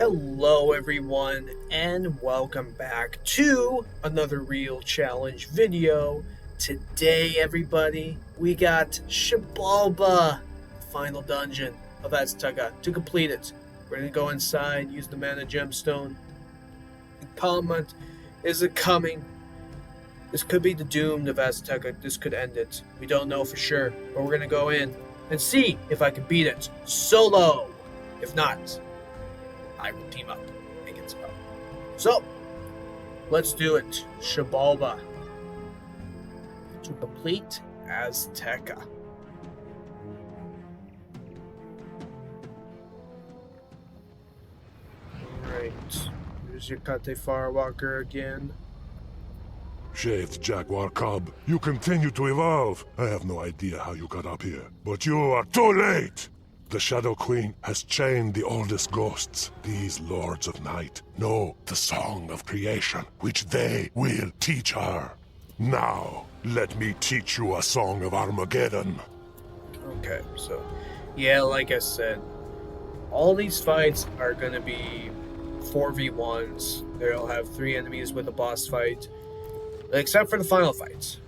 Hello everyone and welcome back to another Real Challenge video. Today everybody, we got Xibalba Final Dungeon of Azteca. To complete it, we're going to go inside, use the mana gemstone. Comet is it coming? This could be the doom of Azteca. This could end it. We don't know for sure, but we're going to go in and see if I can beat it solo. If not, I will team up against Comet. So, let's do it. Xibalba. To complete Azteca. Alright. Here's your Kate Firewalker again. Shaved Jaguar Cub, you continue to evolve. I have no idea how you got up here, but you are too late! The Shadow Queen has chained the oldest ghosts. These Lords of Night know the song of creation, which they will teach her. Now, let me teach you a song of Armageddon. Okay, so, yeah, like I said, all these fights are going to be 4v1s. They'll have 3 enemies with a boss fight, except for the final fights.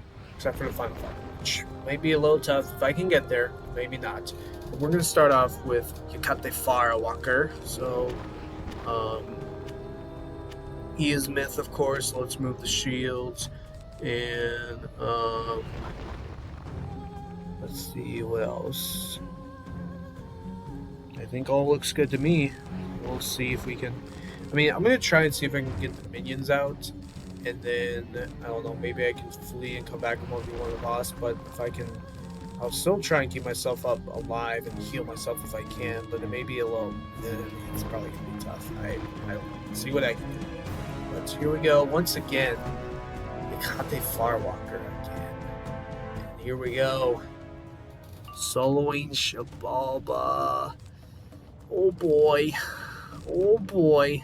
Which may be a little tough if I can get there, maybe not. But we're going to start off with Kate Firewalker. So, he is myth, of course. So let's move the shields. And, let's see what else. I think all looks good to me. We'll see if we can... I'm going to try and see if I can get the minions out. And then, I don't know, maybe I can flee and come back and 1v1 the boss. But if I can... I'll still try and keep myself up alive and heal myself if I can. But it may be a little... It's probably going to be tough. I don't know. See what I can do. But here we go. Once again, Kate Firewalker again. And here we go. Soloing Xibalba. Oh boy. Oh boy.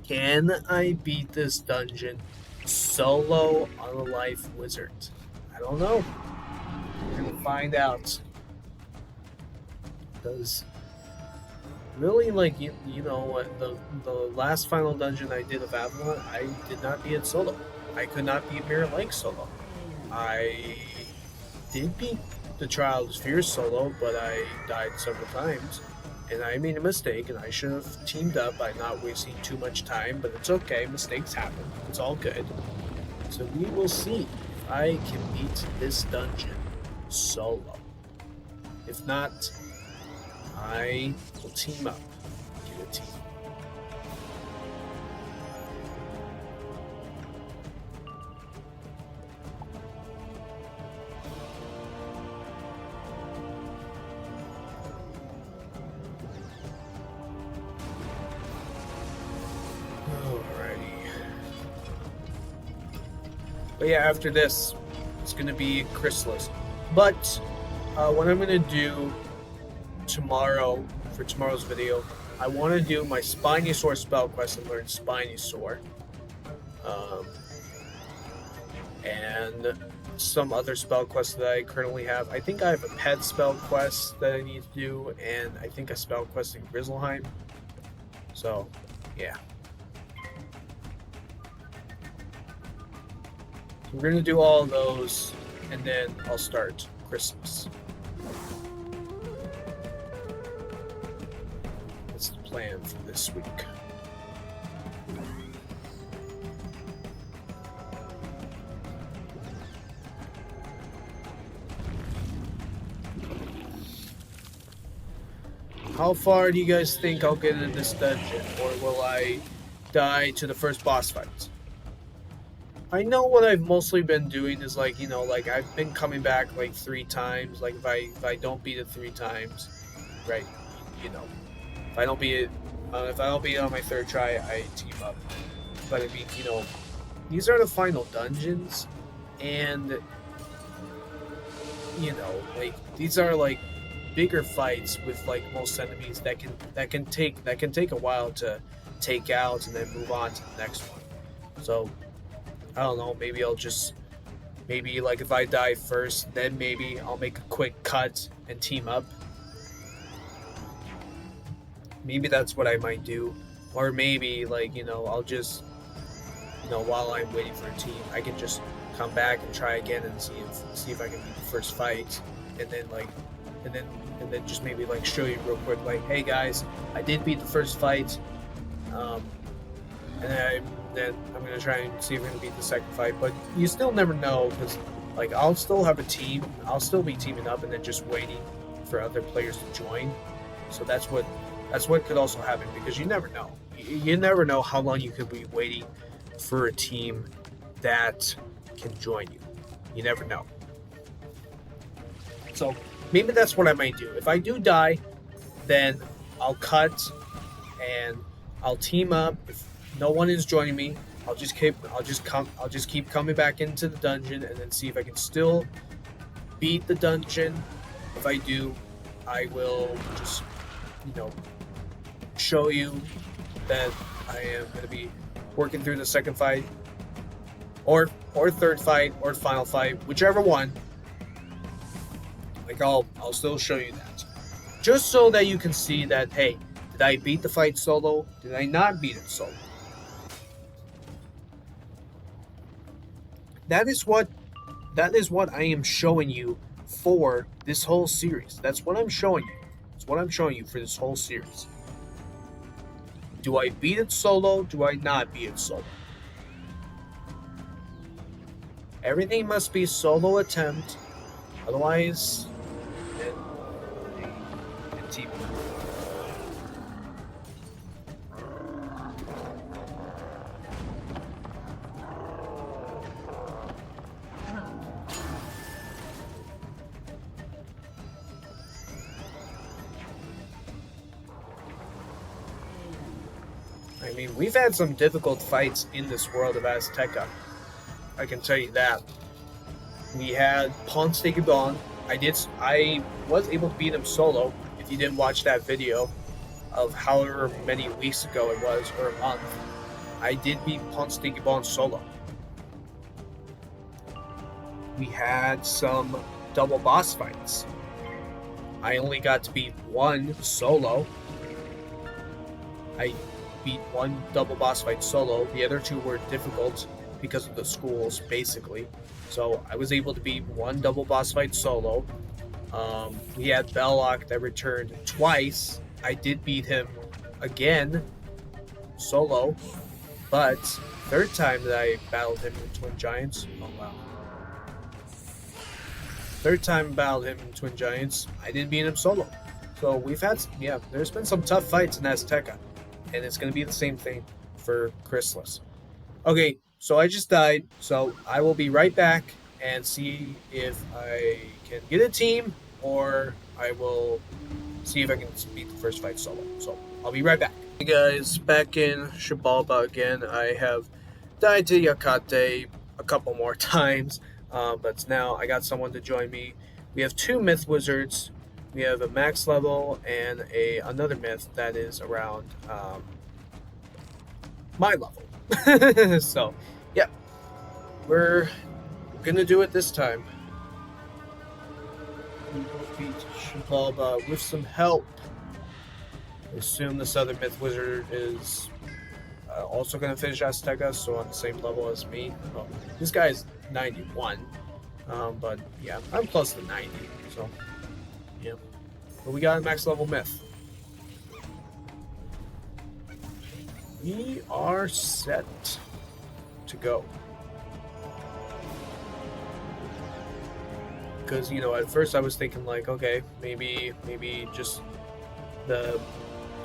Can I beat this dungeon solo on a life wizard? I don't know. We're gonna find out. Because really, like you know, the last final dungeon I did of Avalon, I did not beat it solo. I could not beat Mirror Lake solo. I did beat the Trial of Fear solo, but I died several times. And I made a mistake, and I should have teamed up by not wasting too much time, but it's okay, mistakes happen. It's all good. So we will see if I can beat this dungeon solo. If not, I will team up. Get a team. But yeah, after this, it's going to be Chrysalis. But what I'm going to do tomorrow, for tomorrow's video, I want to do my Spinosaur spell quest and learn Spinosaur. And some other spell quests that I currently have. I think I have a pet spell quest that I need to do, and I think a spell quest in Grizzleheim. So, yeah. We're going to do all of those, and then I'll start Christmas. That's the plan for this week. How far do you guys think I'll get in this dungeon, or will I die to the first boss fight? I know what I've mostly been doing is like, like I've been coming back like 3 times. Like if I don't beat it 3 times, right? If I don't beat it, on my 3rd try, I team up. But I mean, these are the final dungeons, and like these are like bigger fights with like most enemies that can take a while to take out and then move on to the next one. So I don't know, maybe I'll just Maybe like if I die first, then maybe I'll make a quick cut and team up. maybe that's what I might do. Or maybe, like, I'll just, while I'm waiting for a team, I can just come back and try again and see if I can beat the first fight, and then like, and then just maybe like show you real quick, like, hey guys, I did beat the first fight, and then I'm gonna try and see if I can beat the second fight. But you still never know, because like I'll still have a team, I'll still be teaming up and then just waiting for other players to join. So that's what could also happen, because you never know. You never know how long you could be waiting for a team that can join you. You never know. So maybe that's what I might do. If I do die, then I'll cut and I'll team up. If no one is joining me, I'll just keep coming back into the dungeon and then see if I can still beat the dungeon. If I do, I will just, show you that I am going to be working through the second fight, or third fight, or final fight, whichever one. Like I'll still show you that, just so that you can see that, hey, did I beat the fight solo? Did I not beat it solo? That is what I am showing you for this whole series. That's what I'm showing you. That's what I'm showing you for this whole series. Do I beat it solo? Do I not beat it solo? Everything must be solo attempt, otherwise, and team. I mean, we've had some difficult fights in this world of Azteca. I can tell you that. We had Ponce de Gabon. I was able to beat him solo. If you didn't watch that video of however many weeks ago it was, or a month, I did beat Ponce de Gabon solo. We had some double boss fights. I only got to beat one solo. I beat one double boss fight solo. The other two were difficult because of the schools, basically. So I was able to beat one double boss fight solo. We had Belloc that returned twice. I did beat him again solo, but third time that I battled him in Twin Giants. Oh wow. Third time I battled him in Twin Giants, I didn't beat him solo. So we've had, there's been some tough fights in Azteca, and it's going to be the same thing for Chrysalis. Okay, so I just died, so I will be right back and see if I can get a team, or I will see if I can beat the first fight solo. So I'll be right back. Hey guys, back in Xibalba again. I have died to Yakate a couple more times, but now I got someone to join me. We have two myth wizards. We have a max level and another myth that is around my level. So, yeah, we're gonna do it this time. We will beat Xibalba with some help. I assume this other myth wizard is also gonna finish Azteca, so on the same level as me. Well, this guy is 91, but yeah, I'm close to 90, so yeah. But we got a max level myth. We are set to go. Because, at first I was thinking like, okay, maybe just the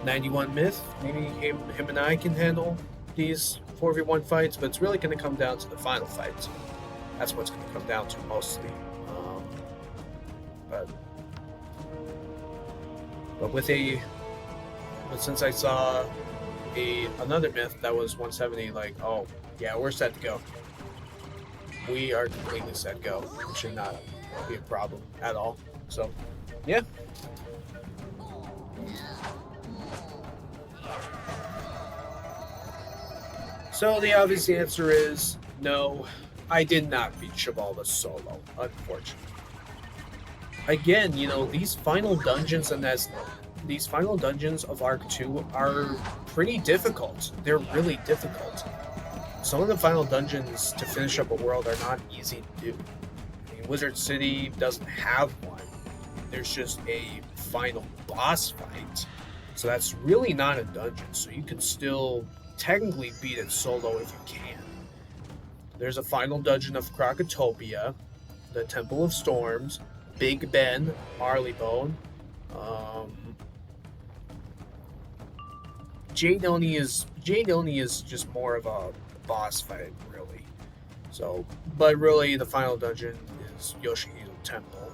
91 myth, maybe him and I can handle these 4v1 fights, but it's really going to come down to the final fight. That's what's going to come down to mostly. But since I saw another myth that was 170, like, oh yeah, we're set to go. We are completely set to go. It should not be a problem at all. So yeah. So the obvious answer is no, I did not beat Xibalba solo, unfortunately. Again, these final dungeons and these final dungeons of Arc 2 are pretty difficult. They're really difficult. Some of the final dungeons to finish up a world are not easy to do. I mean, Wizard City doesn't have one. There's just a final boss fight. So that's really not a dungeon. So you can still technically beat it solo if you can. There's a final dungeon of Krakatopia, the Temple of Storms, Big Ben, Marleybone. Jade Oni is just more of a boss fight, really. So, but really, the final dungeon is Yoshihiro Temple,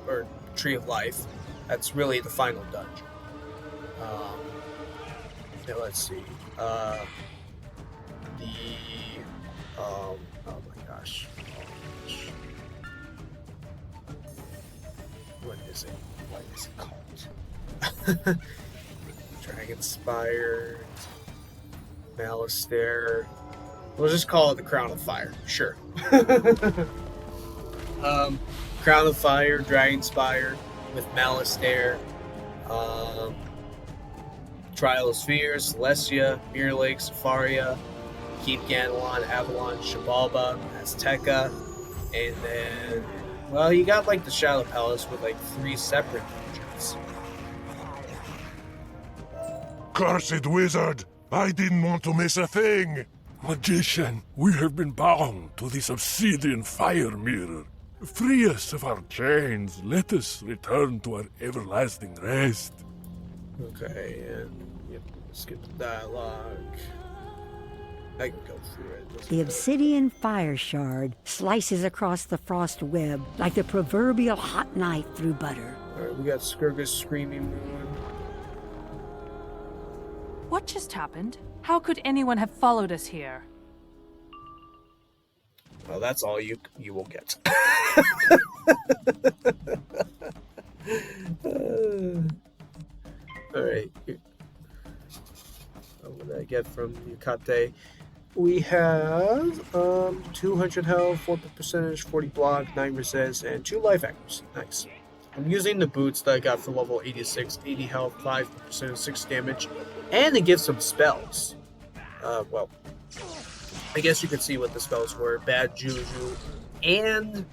or Tree of Life. That's really the final dungeon. Let's see. Oh my gosh. What is it? What is it called? Dragonspire, Malistaire. We'll just call it the Crown of Fire. Sure. Crown of Fire, Dragonspire with Malistaire, Trial of Spheres, Celestia, Mirror Lake, Safaria, Keep Ganelon, Avalon, Xibalba, Azteca, and then, well, you got like the Shadow Palace with like 3 separate dungeons. Cursed wizard! I didn't want to miss a thing! Magician, we have been bound to this obsidian fire mirror. Free us of our chains. Let us return to our everlasting rest. Okay, and yep, skip the dialogue. I can go through it. The obsidian fire shard slices across the frost web like the proverbial hot knife through butter. Alright, we got Skurgus Screaming Moon. What just happened? How could anyone have followed us here? Well, that's all you will get. Alright. What did I get from Yukate? We have 200 health, 4 percentage, 40 block, 9 resist, and 2 life accuracy. Nice. I'm using the boots that I got for level 86, 80 health, 5%, 6 damage, and it gives some spells. Well, I guess you could see what the spells were. Bad Juju, and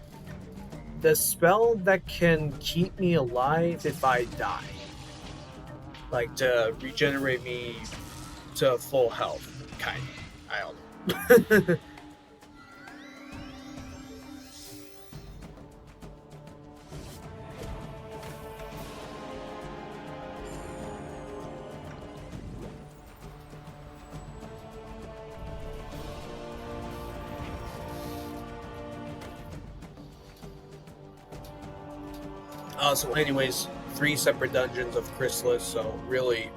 the spell that can keep me alive if I die. Like, to regenerate me to full health, kind of. I don't know. So anyways, 3 separate dungeons of Chrysalis, so really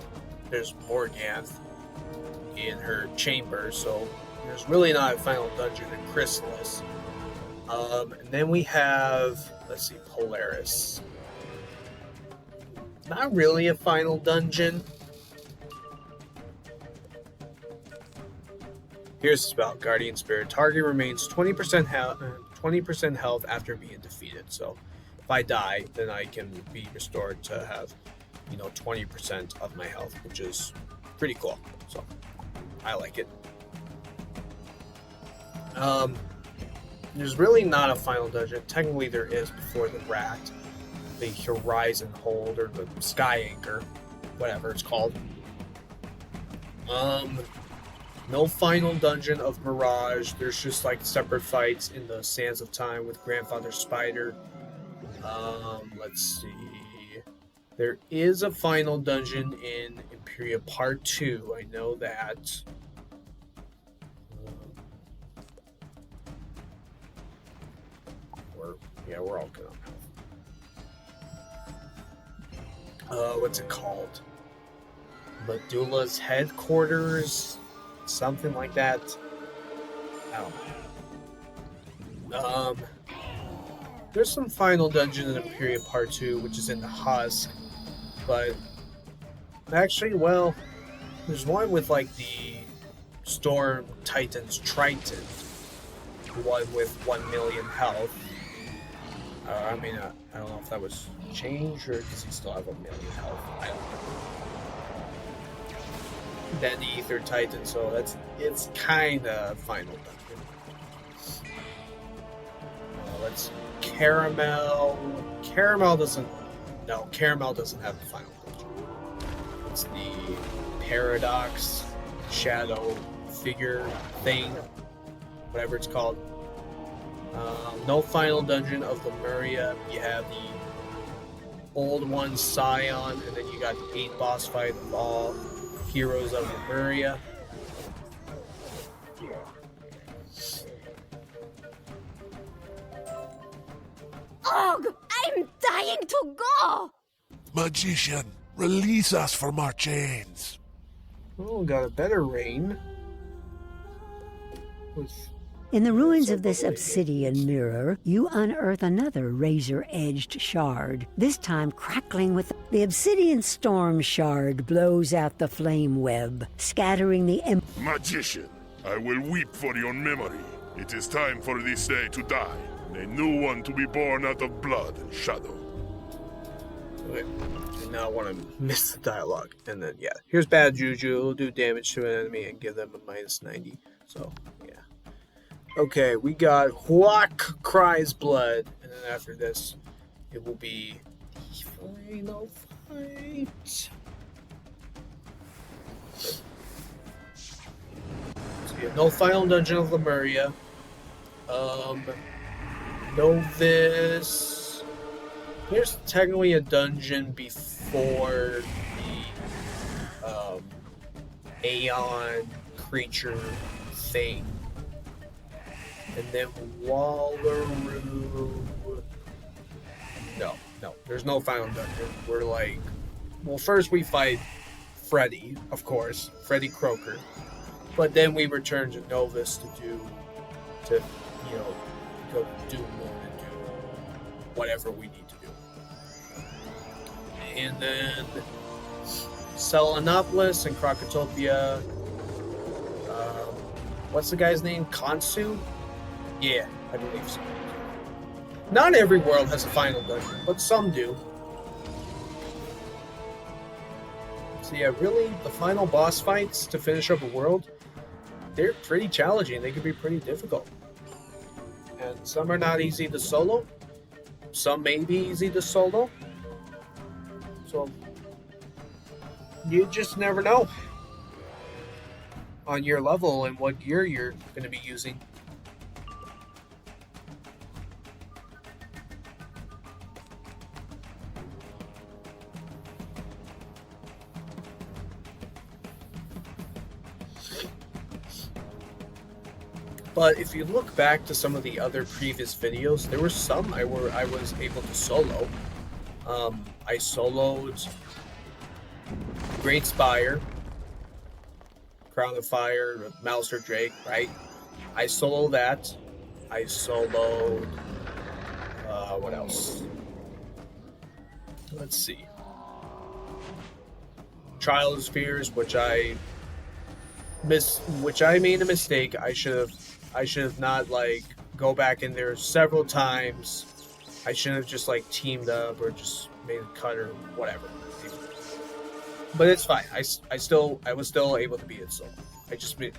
there's Morganth in her chamber, so there's really not a final dungeon in Chrysalis. And then we have, let's see, Polaris. Not really a final dungeon. Here's the spell, Guardian Spirit. Target remains 20% health after being defeated, so if I die, then I can be restored to have, 20% of my health, which is pretty cool. So, I like it. There's really not a final dungeon. Technically, there is before the Rat, the Horizon Hold, or the Sky Anchor, whatever it's called. No final dungeon of Mirage. There's just like separate fights in the Sands of Time with Grandfather Spider. Let's see. There is a final dungeon in Imperia Part 2. I know that. We're all good on health. What's it called? Medulla's headquarters? Something like that. I don't know. There's some final dungeon in Imperia Part 2, which is in the Husk, but actually, well, there's one with like the Storm Titan's Triton, one with 1 million health. I don't know if that was changed or does he still have 1,000,000 health? I don't know. Then the Ether Titan, so it's kind of final dungeon. Let's see. Caramel doesn't have the final dungeon. It's the Paradox Shadow figure thing, whatever it's called. No final dungeon of Lemuria. You have the old one, Scion, and then you got the 8 boss fight of all heroes of Lemuria. Ugh! I'm dying to go! Magician, release us from our chains. Oh, got a better rain. In the ruins of this obsidian mirror, you unearth another razor-edged shard, this time crackling with... The obsidian storm shard blows out the flame web, scattering the... Magician, I will weep for your memory. It is time for this day to die, and a new one to be born out of blood and shadow. Okay, and now I want to miss the dialogue. And then, yeah, here's bad juju. It'll do damage to an enemy and give them a -90. So, yeah. Okay, we got Huak Cries Blood. And then after this, it will be the final fight. So, yeah, no final dungeon of Lemuria. Novice. Here's technically a dungeon before the Aeon creature thing. And then Wallaroo. No, there's no final dungeon. We're like, well, first we fight Freddy, of course, Freddy Croker. But then we return to Novus to go do more and do whatever we need to do. And then Selenopolis and Krokotopia. What's the guy's name? Kansu? Yeah, I believe so. Not every world has a final dungeon, but some do. So yeah, really, the final boss fights to finish up a world, they're pretty challenging. They can be pretty difficult. And some are not easy to solo. Some may be easy to solo. So, you just never know on your level and what gear you're going to be using. But if you look back to some of the other previous videos, there were some I was able to solo. I soloed Great Spire, Crown of Fire, Mouser Drake, right? I soloed that. I soloed... what else? Let's see. Trial of Spheres, which I made a mistake. I should have not, like, go back in there several times. I shouldn't have just, like, teamed up or just made a cut or whatever. But it's fine. I was still able to beat it solo. I just made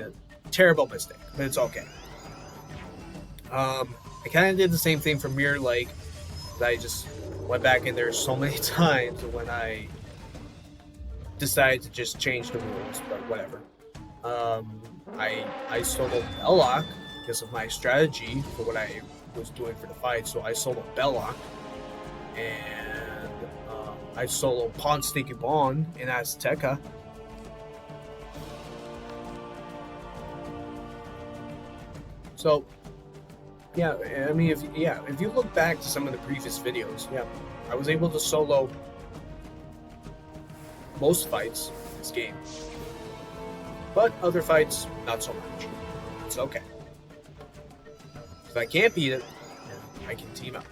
a terrible mistake, but it's okay. I kind of did the same thing for Mirror Lake. I just went back in there so many times when I decided to just change the rules, but whatever. I soloed Belloc because of my strategy for what I was doing for the fight, so I soloed Belloc, and I soloed Ponce de Gibon in Azteca. So, yeah, I mean, if you look back to some of the previous videos, yeah, I was able to solo most fights in this game. But other fights, not so much. It's okay. If I can't beat it, then I can team up.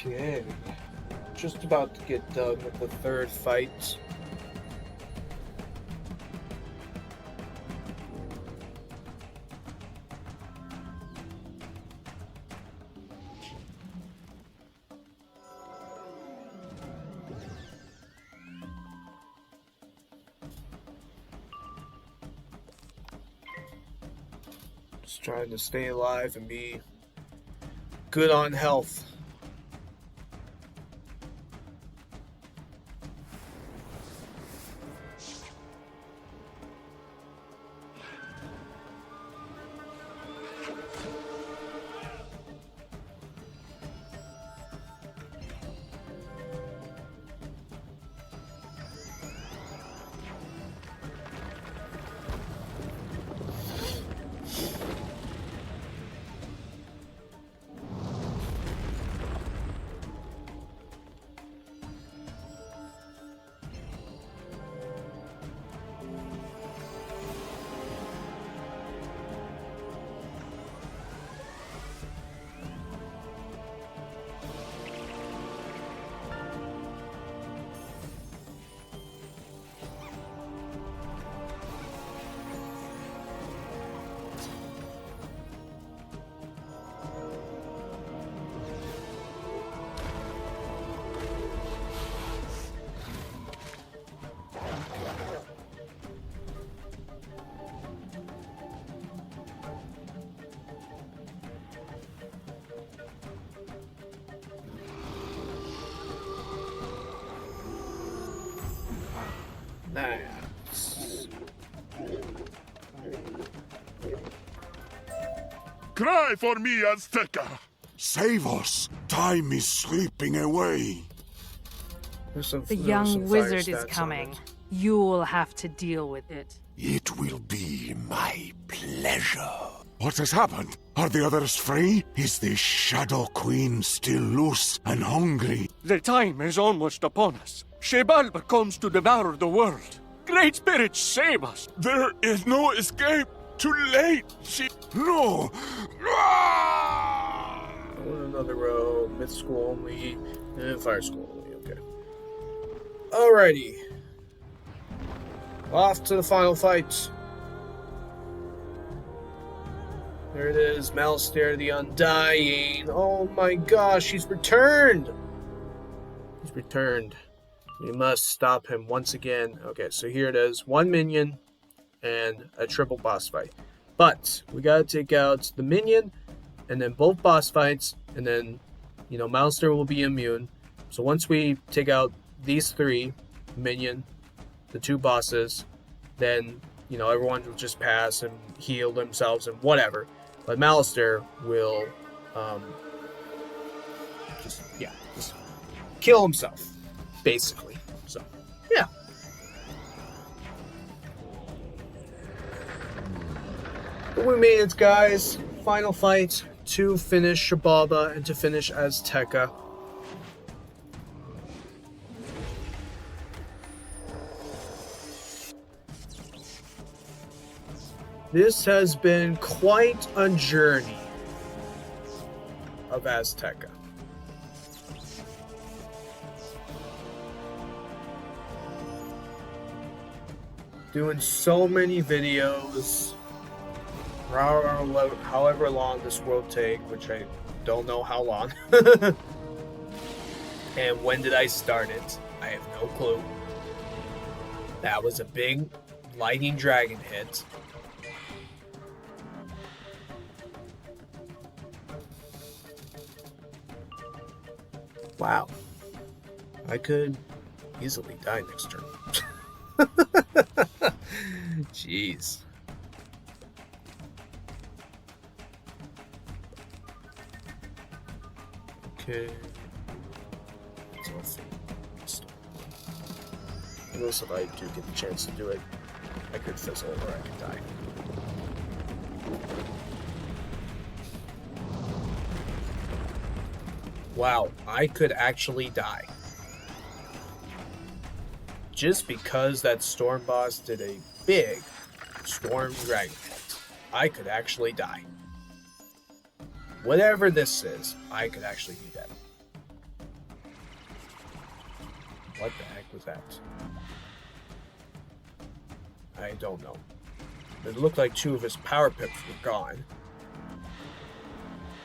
Okay. Just about to get done with the third fight. Just trying to stay alive and be good on health. Nice. Cry for me, Azteca! Save us! Time is slipping away. The young wizard is coming. You'll have to deal with it. It will be my pleasure. What has happened? Are the others free? Is the Shadow Queen still loose and hungry? The time is almost upon us. Xibalba comes to devour the world. Great Spirit, save us! There is no escape! Too late! No! Another row, myth school only, and fire school only, okay. Alrighty. Off to the final fight. There it is, Malastare the Undying. Oh my gosh, he's returned! He's returned. We must stop him once again. Okay, so here it is. One minion and a triple boss fight. But we gotta take out the minion and then both boss fights, and then, you know, Malastare will be immune. So once we take out these three, minion, the two bosses, then, you know, everyone will just pass and heal themselves and whatever. But Malastare will just kill himself, basically. So, yeah. But we made it, guys. Final fight to finish Xibalba and to finish Azteca. This has been quite a journey of Azteca. Doing so many videos, however long this will take, which I don't know how long. And when did I start it? I have no clue. That was a big lightning dragon hit. Wow. I could easily die next turn. Jeez. Okay. Unless if I do get the chance to do it, I could fizzle or I could die. Wow, I could actually die. Just because that storm boss did a big storm dragon hit, I could actually die. Whatever this is, I could actually be dead. What the heck was that? I don't know. It looked like 2 of his power pips were gone.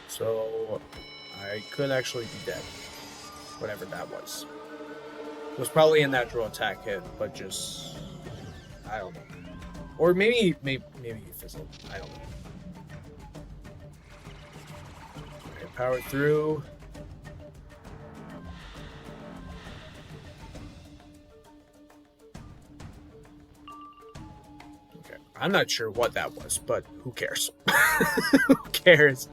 So I could actually be dead. Whatever that was. It was probably a natural attack hit, but just... I don't know. Or maybe he fizzled. I don't know. Okay, power through. Okay, I'm not sure what that was, but who cares? Who cares?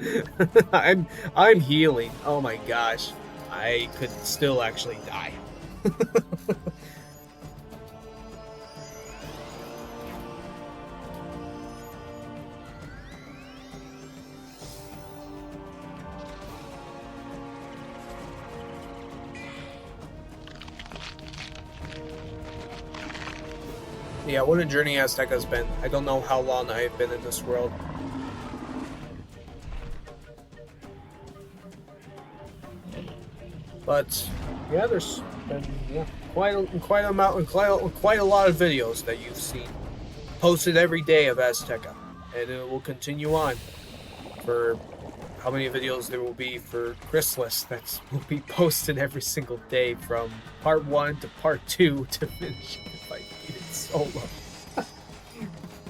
I'm healing. Oh my gosh. I could still actually die. Yeah, what a journey Azteca's been. I don't know how long I've been in this world. But yeah, there's been quite a lot of videos that you've seen posted every day of Azteca, and it will continue on for how many videos there will be for Chrysalis that will be posted every single day from part 1 to part 2 to finish it if I beat it solo.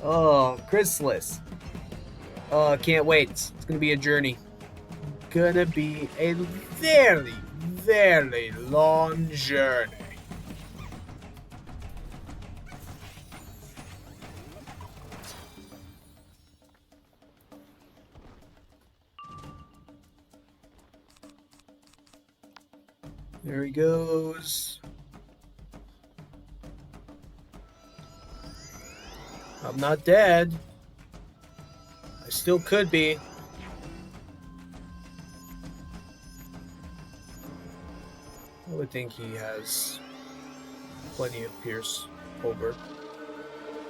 Oh, Chrysalis. Oh, can't wait. It's gonna be a journey. Gonna be a very, very long journey. There he goes. I'm not dead. I still could be. I would think he has plenty of pierce over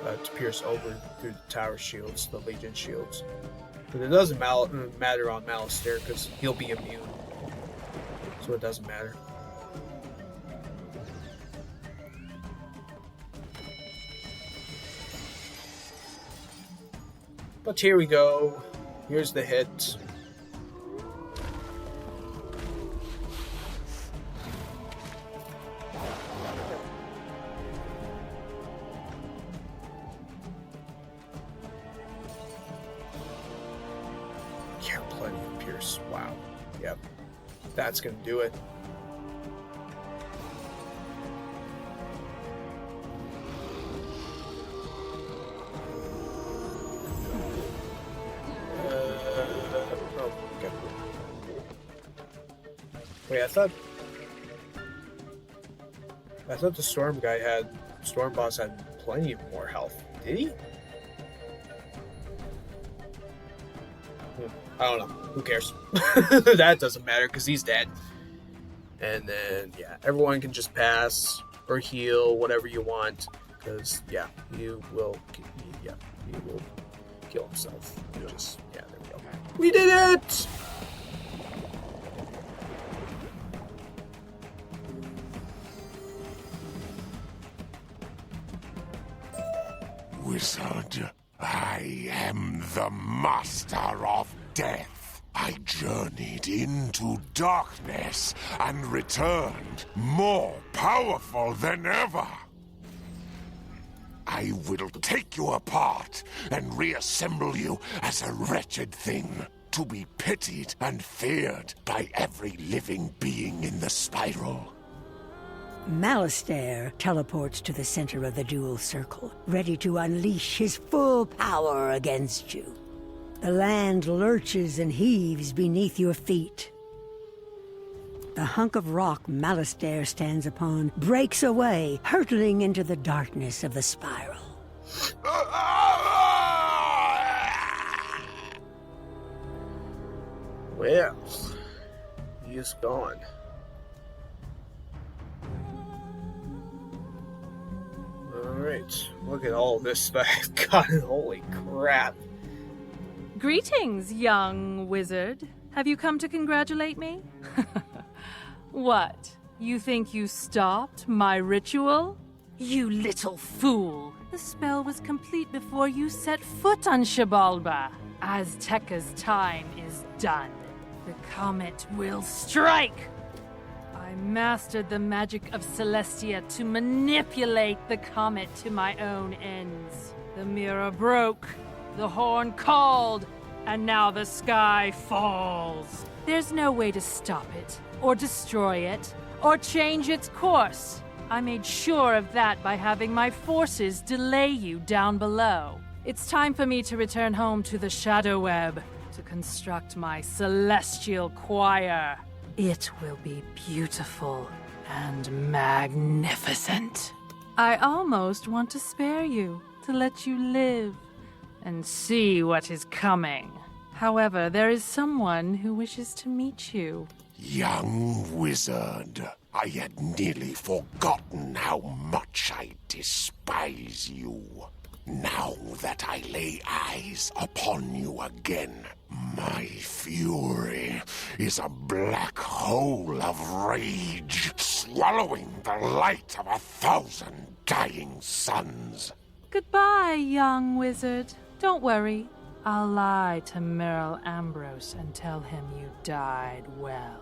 to pierce over through the tower shields, the Legion shields. But it doesn't matter on Malistaire because he'll be immune, so it doesn't matter. But here we go. Here's the hit. Yeah, plenty of pierce. Wow. Yep. That's gonna do it. Wait, I thought the storm boss had plenty more health. Did he? I don't know. Who cares? That doesn't matter because he's dead. And then yeah, everyone can just pass or heal whatever you want because yeah, he will kill himself. Just yeah, there we go. We did it! Wizard, I am the master of death. I journeyed into darkness and returned more powerful than ever. I will take you apart and reassemble you as a wretched thing, to be pitied and feared by every living being in the spiral. Malistaire teleports to the center of the dual circle, ready to unleash his full power against you. The land lurches and heaves beneath your feet. The hunk of rock Malistaire stands upon breaks away, hurtling into the darkness of the spiral. Well, he is gone. Alright, look at all this that I've gotten. Holy crap. Greetings, young wizard. Have you come to congratulate me? What? You think you stopped my ritual? You little fool! The spell was complete before you set foot on Xibalba. Azteca's time is done. The comet will strike! I mastered the magic of Celestia to manipulate the comet to my own ends. The mirror broke, the horn called, and now the sky falls. There's no way to stop it, or destroy it, or change its course. I made sure of that by having my forces delay you down below. It's time for me to return home to the Shadow Web to construct my celestial choir. It will be beautiful and magnificent. I almost want to spare you, to let you live and see what is coming. However, there is someone who wishes to meet you. Young wizard, I had nearly forgotten how much I despise you. Now that I lay eyes upon you again, my fury is a black hole of rage, swallowing the light of 1,000 dying suns. Goodbye, young wizard. Don't worry. I'll lie to Merrill Ambrose and tell him you died well.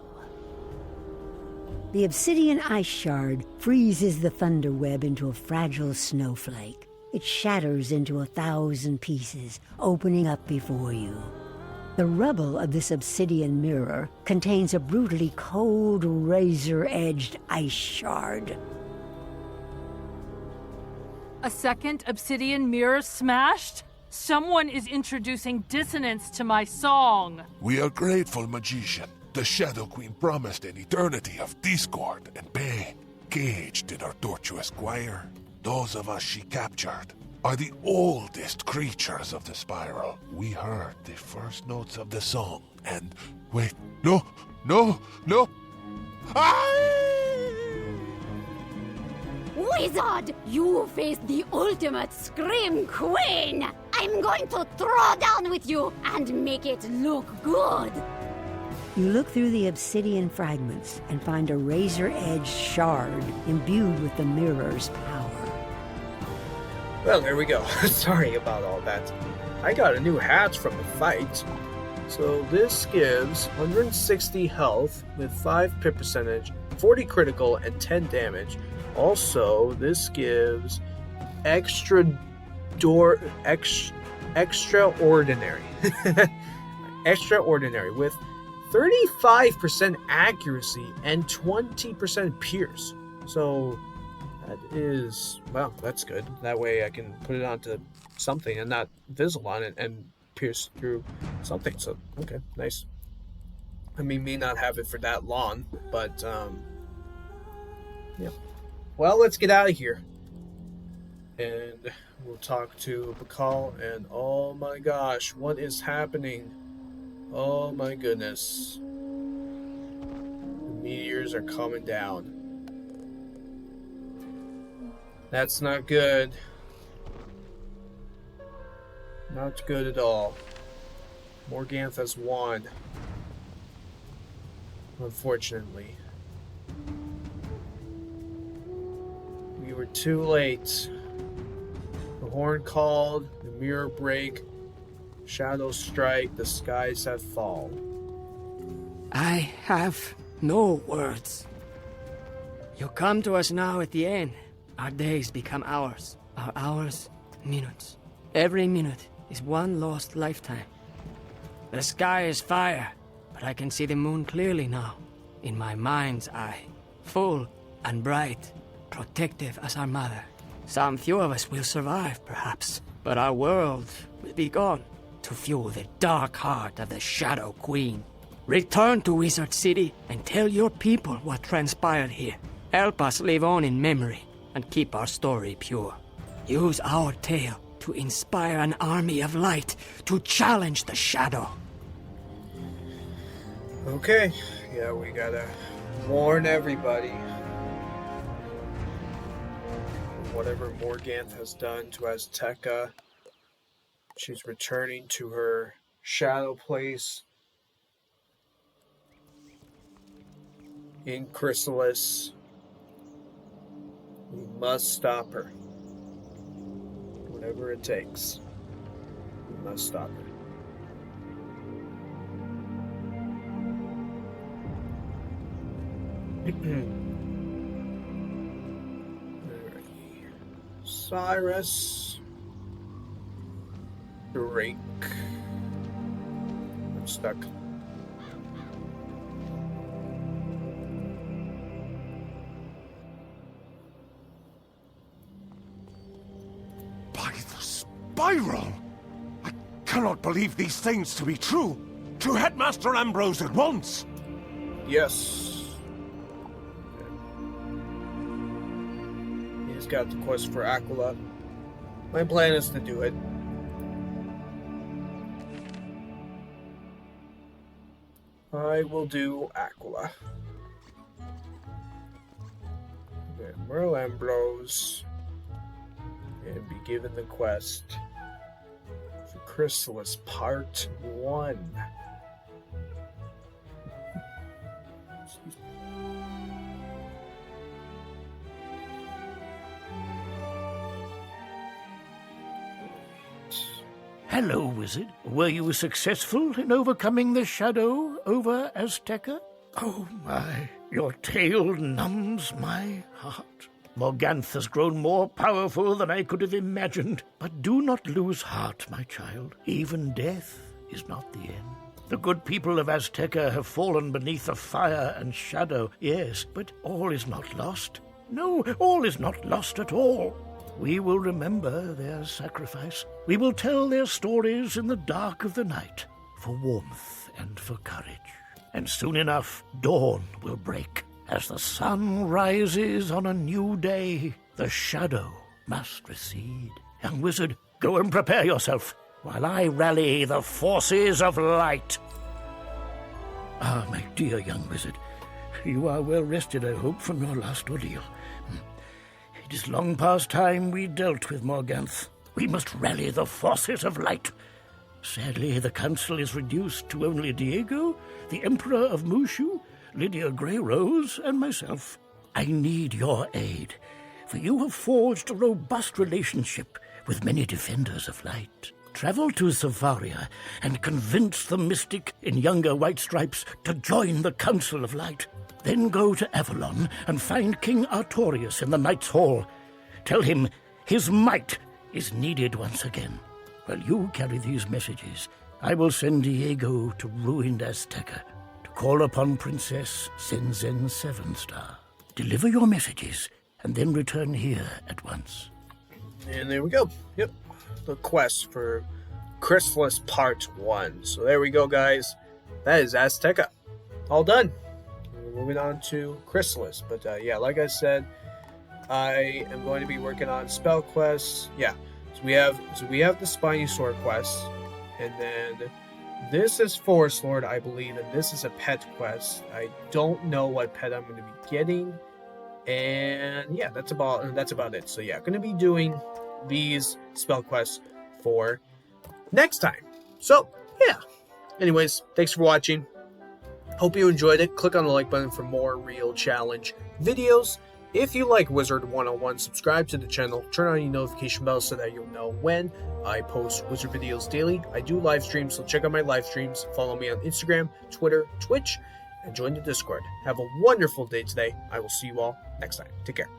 The obsidian ice shard freezes the thunder web into a fragile snowflake. It shatters into 1,000 pieces, opening up before you. The rubble of this obsidian mirror contains a brutally cold, razor-edged ice shard. A second obsidian mirror smashed? Someone is introducing dissonance to my song. We are grateful, magician. The Shadow Queen promised an eternity of discord and pain, caged in her tortuous choir. Those of us she captured are the oldest creatures of the spiral. We heard the first notes of the song, and... Wait, no! Wizard, you face the ultimate Scream Queen! I'm going to throw down with you and make it look good! You look through the obsidian fragments and find a razor-edged shard imbued with the mirror's power. Well, there we go. Sorry about all that. I got a new hat from the fight. So this gives 160 health with 5 pip percentage, 40 critical, and 10 damage. Also, this gives extraordinary. Extraordinary with 35% accuracy and 20% pierce. So that is, well, that's good. That way I can put it onto something and not visible on it and pierce through something. So, okay, nice. I mean, may not have it for that long, but, yeah. Well, let's get out of here. And we'll talk to Bakal, and oh my gosh, what is happening? Oh my goodness. The meteors are coming down. That's not good. Not good at all. Morgantha's won. Unfortunately. We were too late. The horn called, the mirror break, shadows strike, the skies have fallen. I have no words. You come to us now at the end. Our days become hours. Our hours, minutes. Every minute is one lost lifetime. The sky is fire, but I can see the moon clearly now, in my mind's eye. Full and bright, protective as our mother. Some few of us will survive, perhaps, but our world will be gone to fuel the dark heart of the Shadow Queen. Return to Wizard City and tell your people what transpired here. Help us live on in memory and keep our story pure. Use our tale to inspire an army of light to challenge the Shadow. Okay, yeah, we gotta warn everybody. Whatever Morgantha has done to Azteca, she's returning to her shadow place. in Chrysalis. We must stop her. Whatever it takes. We must stop her. Cyrus. Drake. I'm stuck. By the spiral! I cannot believe these things to be true. To Headmaster Ambrose at once! Yes. He's got the quest for Aquila. My plan is to do it. I will do Aquila. Then Merle Ambrose. And be given the quest for Chrysalis Part 1. Excuse me. Hello, Wizard. Were you successful in overcoming the shadow over Azteca? Oh my, your tale numbs my heart. Morganth has grown more powerful than I could have imagined. But do not lose heart, my child. Even death is not the end. The good people of Azteca have fallen beneath the fire and shadow, yes, but all is not lost. No, all is not lost at all. We will remember their sacrifice. We will tell their stories in the dark of the night, for warmth and for courage. And soon enough, dawn will break. As the sun rises on a new day, the shadow must recede. Young wizard, go and prepare yourself, while I rally the forces of light. Ah, my dear young wizard, you are well rested, I hope, from your last ordeal. It is long past time we dealt with Morganth. We must rally the forces of light. Sadly, the council is reduced to only Diego, the Emperor of Mushu, Lydia Greyrose, and myself. I need your aid, for you have forged a robust relationship with many defenders of light. Travel to Savaria and convince the mystic in younger White Stripes to join the Council of Light. Then go to Avalon and find King Artorius in the Knight's Hall. Tell him his might is needed once again. While you carry these messages, I will send Diego to ruined Azteca to call upon Princess Senzen Sevenstar. Deliver your messages and then return here at once. And there we go. Yep. The quest for Chrysalis Part 1. So there we go, guys. That is Azteca. All done. We're moving on to Chrysalis. But yeah, like I said, I am going to be working on spell quests. Yeah. So we have the Spiny Sword quest. And then this is Forest Lord, I believe, and this is a pet quest. I don't know what pet I'm going to be getting. And yeah, that's about it. So yeah, going to be doing these spell quests for next time. So yeah, anyways, thanks for watching. Hope you enjoyed it. Click on the like button for more real challenge videos. If you like Wizard101, subscribe to the channel, turn on your notification bell so that you'll know when I post Wizard videos daily. I do live streams, so check out my live streams. Follow me on Instagram, Twitter, Twitch, and join the Discord. Have a wonderful day today. I will see you all next time. Take care.